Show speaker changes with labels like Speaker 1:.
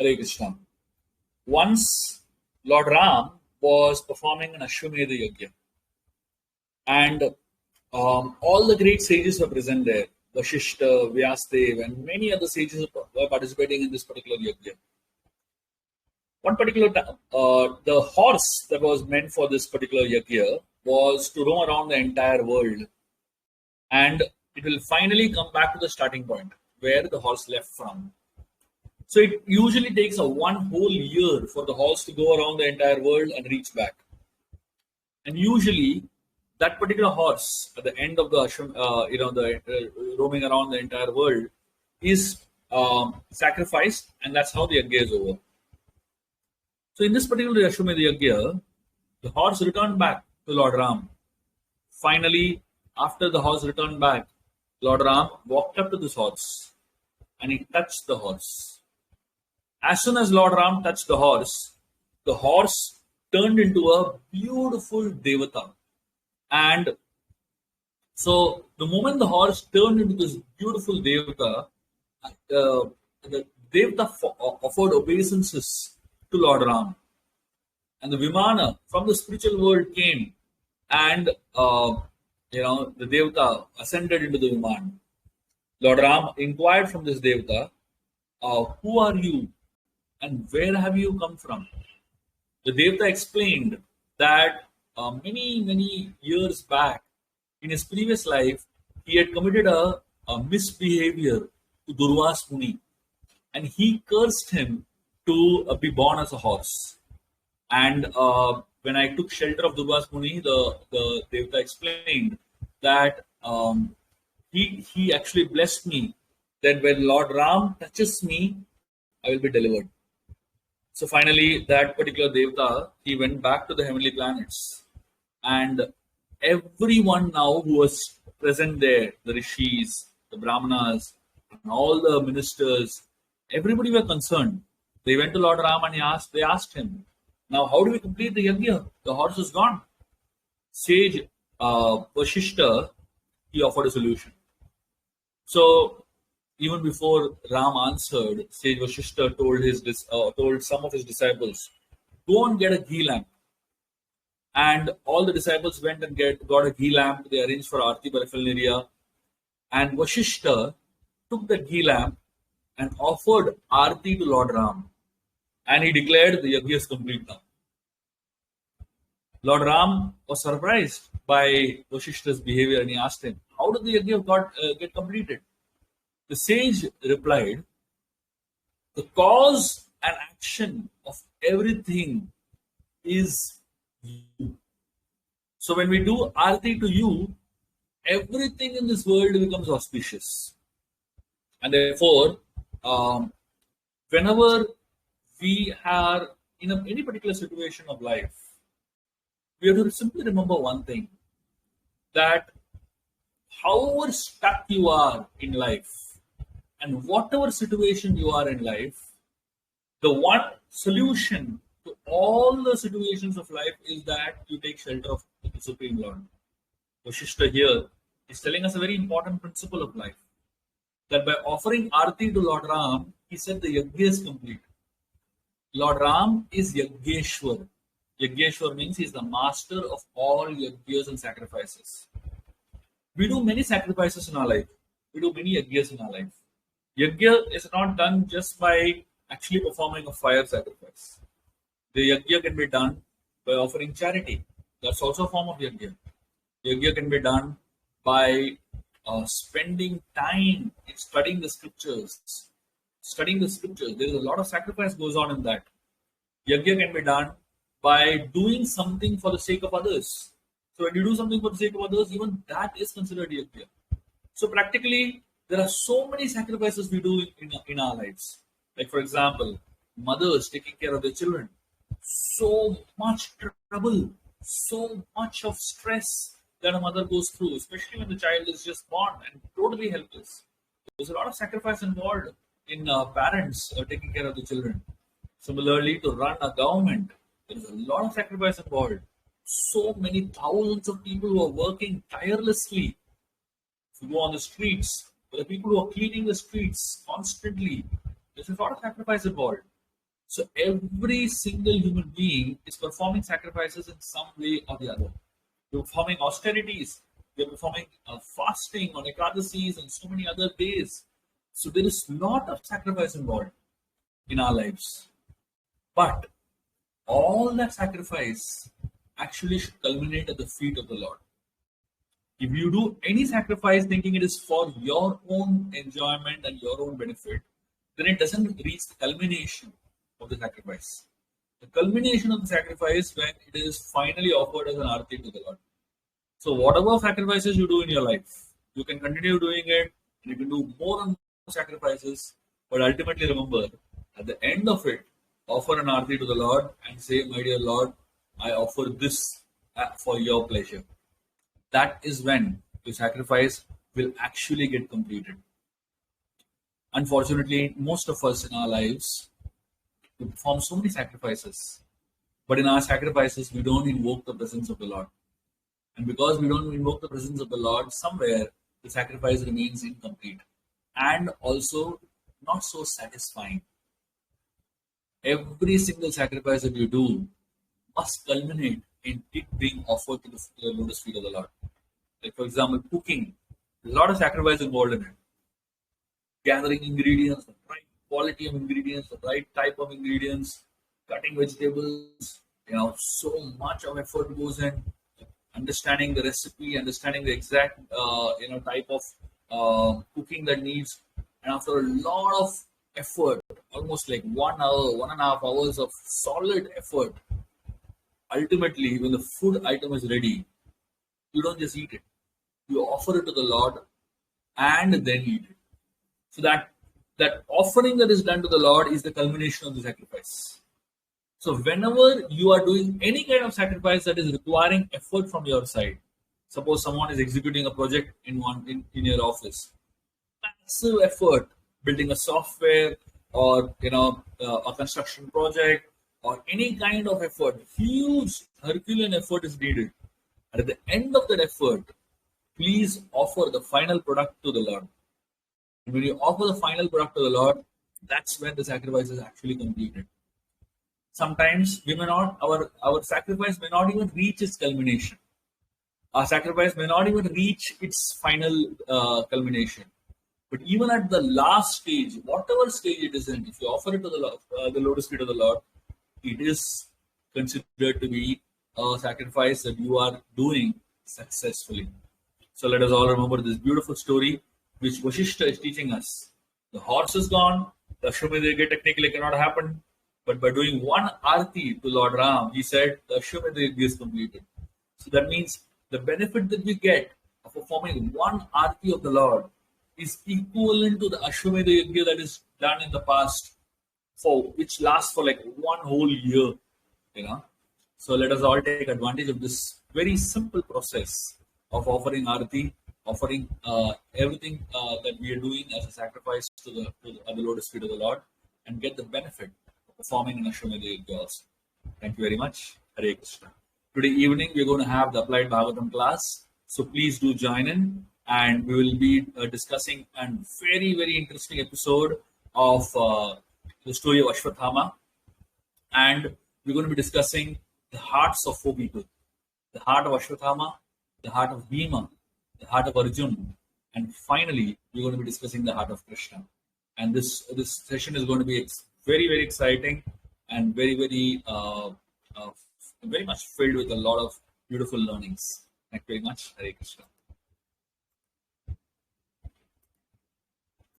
Speaker 1: Hare Krishna. Once Lord Ram was performing an Ashwamedha Yajna, and all the great sages were present there. Vashishta, Vyastev, and many other sages were participating in this particular yajna. One particular time, the horse that was meant for this particular yajna was to roam around the entire world, and it will finally come back to the starting point where the horse left from. So it usually takes a one whole year for the horse to go around the entire world and reach back. And usually, that particular horse at the end of the roaming around the entire world is sacrificed, and that's how the yajna is over. So in this particular Ashwamedha Yajna, the horse returned back to Lord Ram. Finally, after the horse returned back, Lord Ram walked up to this horse and he touched the horse. As soon as Lord Ram touched the horse turned into a beautiful devata. And so the moment the horse turned into this beautiful devata, the devata offered obeisances to Lord Ram. And the Vimana from the spiritual world came and the devata ascended into the Vimana. Lord Ram inquired from this devata, who are you and where have you come from? The devata explained that many years back in his previous life, he had committed a misbehavior to Durvas Muni, and he cursed him to be born as a horse. And when I took shelter of Durvas Muni, the devata explained that he actually blessed me that when Lord Ram touches me, I will be delivered. So finally, that particular devata, he went back to the heavenly planets. And everyone now who was present there, the rishis, the brahmanas, and all the ministers, everybody were concerned. They went to Lord Ram and they asked him, now how do we complete the yajna? The horse is gone. Sage Vashishta, he offered a solution. So even before Ram answered, Sage Vashishta told some of his disciples, go and get a ghee lamp. And all the disciples went and got a ghee lamp. They arranged for Aarti paraphernalia. And Vashishta took the ghee lamp and offered Aarti to Lord Ram. And he declared the yajna is complete now. Lord Ram was surprised by Vashishta's behavior and he asked him, how did the yajna get completed? The sage replied, the cause and action of everything is you. So when we do Aarti to you, everything in this world becomes auspicious. And therefore, whenever we are in any particular situation of life, we have to simply remember one thing, that however stuck you are in life and whatever situation you are in life, the one solution to all the situations of life is that you take shelter of the Supreme Lord. Vashishta here is telling us a very important principle of life, that by offering Aarti to Lord Ram, he said the yajna is complete. Lord Ram is Yajneshwar. Yajneshwar means he is the master of all yajnas and sacrifices. We do many sacrifices in our life. We do many yajnas in our life. Yajna is not done just by actually performing a fire sacrifice. The yajna can be done by offering charity. That's also a form of yajna. Yajna can be done by spending time in studying the scriptures. Studying the scriptures, there is a lot of sacrifice goes on in that. Yajna can be done by doing something for the sake of others. So when you do something for the sake of others, even that is considered yajna. So practically, there are so many sacrifices we do in our lives. Like for example, mothers taking care of their children. So much trouble, so much of stress that a mother goes through, especially when the child is just born and totally helpless. There's a lot of sacrifice involved in parents taking care of the children. Similarly, to run a government, there is a lot of sacrifice involved. So many thousands of people who are working tirelessly. If you go on the streets, there are people who are cleaning the streets constantly. There's a lot of sacrifice involved. So every single human being is performing sacrifices in some way or the other. You're performing austerities, you're performing fasting on Ekadasis and so many other days. So there is a lot of sacrifice involved in our lives. But all that sacrifice actually should culminate at the feet of the Lord. If you do any sacrifice thinking it is for your own enjoyment and your own benefit, then it doesn't reach the culmination of the sacrifice. The culmination of the sacrifice when it is finally offered as an arati to the Lord. So whatever sacrifices you do in your life, you can continue doing it, and you can do more and more sacrifices, but ultimately remember, at the end of it, offer an arati to the Lord and say, my dear Lord, I offer this for your pleasure. That is when the sacrifice will actually get completed. Unfortunately, most of us in our lives, we perform so many sacrifices, but in our sacrifices, we don't invoke the presence of the Lord. And because we don't invoke the presence of the Lord, somewhere the sacrifice remains incomplete and also not so satisfying. Every single sacrifice that you do must culminate in it being offered to the lotus feet of the Lord. Like, for example, cooking, there's a lot of sacrifice involved in it. Gathering ingredients, the right quality of ingredients, the right type of ingredients, cutting vegetables, so much of effort goes in. Understanding the recipe, understanding the exact type of cooking that needs, and after a lot of effort, almost like 1 hour, 1.5 hours of solid effort, ultimately when the food item is ready, you don't just eat it. You offer it to the Lord and then eat it. So that offering that is done to the Lord is the culmination of the sacrifice. So whenever you are doing any kind of sacrifice that is requiring effort from your side, suppose someone is executing a project in your office, massive effort, building a software or a construction project or any kind of effort, huge Herculean effort is needed. And at the end of that effort, please offer the final product to the Lord. And when you offer the final product to the Lord, that's when the sacrifice is actually completed. Sometimes we may not, our sacrifice may not even reach its culmination. Our sacrifice may not even reach its final culmination. But even at the last stage, whatever stage it is in, if you offer it to the lotus feet of the Lord, it is considered to be a sacrifice that you are doing successfully. So let us all remember this beautiful story which Vashishta is teaching us. The horse is gone, the Ashwamedha technically cannot happen. But by doing one arti to Lord Ram, he said the Ashwamedha is completed. So that means the benefit that we get of performing one arti of the Lord is equivalent to the Ashwamedha Yajna that is done in the past, which lasts for like one whole year. So let us all take advantage of this very simple process of offering arti, offering everything that we are doing as a sacrifice to the lotus feet of the Lord, and get the benefit performing an Ashwamedha Yajna also. Thank you very much. Hare Krishna. Today evening we are going to have the Applied Bhagavatam class. So please do join in, and we will be discussing a very, very interesting episode of the story of Ashwathama. And we're going to be discussing the hearts of 4 people. The heart of Ashwathama, the heart of Bhima, the heart of Arjun, and finally we're going to be discussing the heart of Krishna. And this session is going to be very, very exciting and very, very, very much filled with a lot of beautiful learnings. Thank you very much. Hare Krishna.